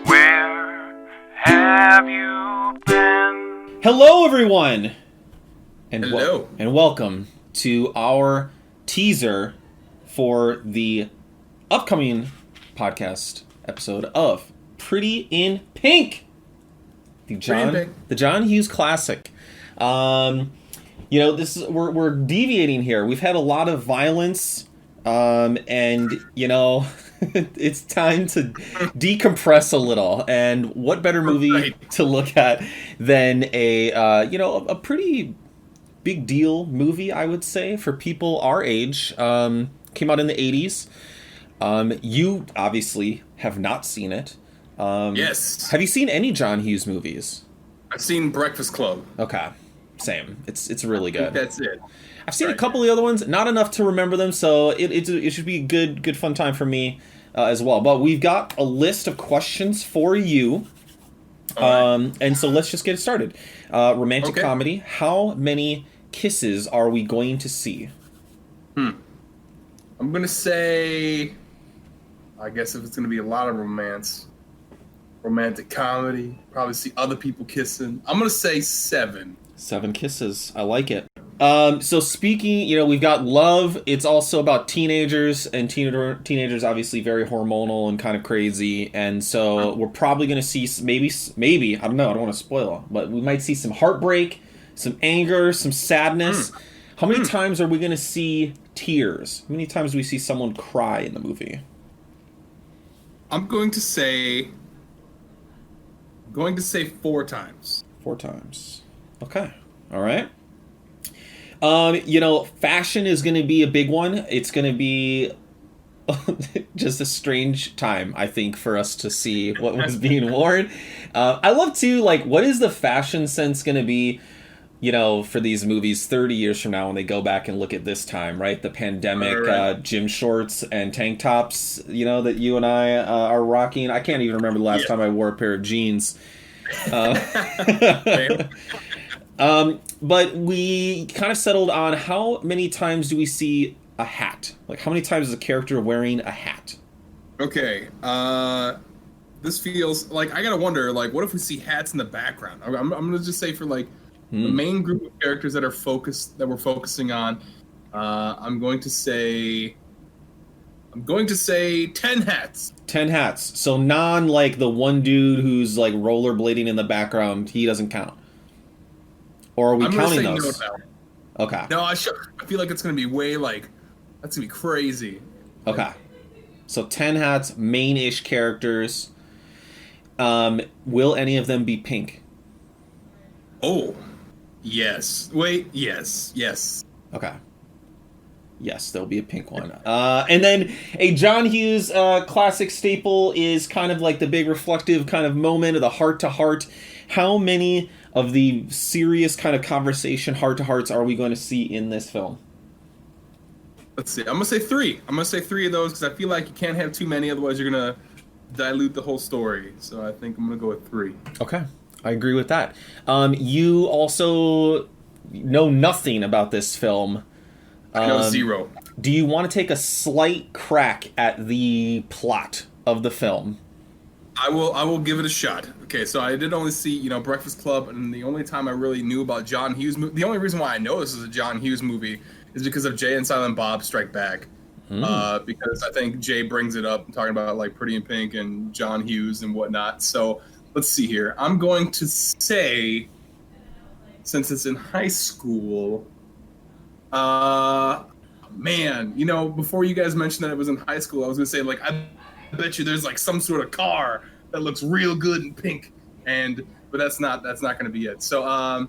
Where have you been? Hello, everyone, and Hello. and welcome to our teaser for the upcoming podcast episode of Pretty in Pink, the John Hughes classic. This is we're deviating here. We've had a lot of violence, and it's time to decompress a little. And what better movie to look at than a pretty big deal movie, I would say, for people our age. Came out in the 80s. You obviously have not seen it. Yes. Have you seen any John Hughes movies? I've seen Breakfast Club. Okay. Same. It's really good. That's it. I've seen a couple of the other ones, not enough to remember them, so it should be a good fun time for me as well. But we've got a list of questions for you, and so let's just get it started. Romantic comedy. How many kisses are we going to see? I'm gonna say, I guess if it's gonna be a lot of romantic comedy, probably see other people kissing. I'm gonna say 7. 7 kisses. I like it. So speaking, we've got love. It's also about teenagers, and teenagers obviously very hormonal and kind of crazy. And so we're probably going to see maybe, I don't know, I don't want to spoil, but we might see some heartbreak, some anger, some sadness. How many times are we going to see tears? How many times do we see someone cry in the movie? I'm going to say 4 times. 4 times. Okay. All right. Fashion is going to be a big one. It's going to be just a strange time, I think, for us to see what was being worn. I love to, what is the fashion sense going to be, for these movies 30 years from now when they go back and look at this time, right? The pandemic, gym shorts and tank tops, that you and I are rocking. I can't even remember the last time I wore a pair of jeans. But we kind of settled on how many times do we see a hat? How many times is a character wearing a hat? Okay. This feels like I gotta wonder. What if we see hats in the background? I'm gonna just say for the main group of characters that we're focusing on. I'm going to say 10 hats. 10 hats. So the one dude who's rollerblading in the background, he doesn't count. Or are we counting those? No, okay. No, I feel like it's going to be that's going to be crazy. Okay. So 10 hats, main-ish characters. Will any of them be pink? Oh, yes. Wait, yes. Okay. Yes, there'll be a pink one. And then a John Hughes classic staple is kind of the big reflective kind of moment of the heart-to-heart. How many of the serious kind of conversation heart-to-hearts are we going to see in this film? Let's see. I'm going to say 3. I'm going to say 3 of those because I feel like you can't have too many, otherwise you're going to dilute the whole story. So I think I'm going to go with 3. Okay. I agree with that. You also know nothing about this film. I know 0. Do you want to take a slight crack at the plot of the film? I will give it a shot. Okay, so I did only see, Breakfast Club, and the only time I really knew about John Hughes, the only reason why I know this is a John Hughes movie is because of Jay and Silent Bob Strike Back. Because I think Jay brings it up, talking about Pretty in Pink and John Hughes and whatnot. So let's see here. I'm going to say, since it's in high school, before you guys mentioned that it was in high school, I was going to say, I bet you there's some sort of car that looks real good in pink, but that's not going to be it. So,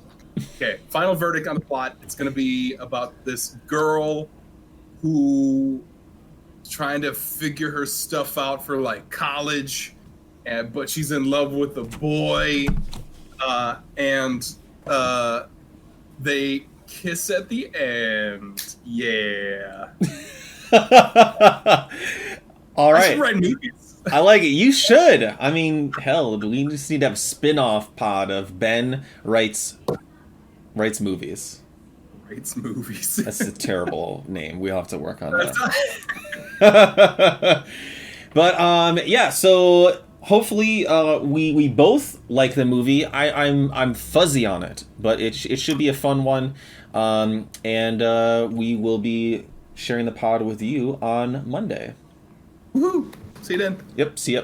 okay, final verdict on the plot. It's going to be about this girl who is trying to figure her stuff out for college, but she's in love with a boy, and they kiss at the end. Yeah. All right. I should write movies. I like it. You should. I mean, hell, we just need to have a spin-off pod of Ben writes movies. Writes movies. That's a terrible name. We'll have to work on that. But yeah, so hopefully we both like the movie. I'm fuzzy on it, but it should be a fun one. And we will be sharing the pod with you on Monday. Woohoo! See you then. Yep. See ya.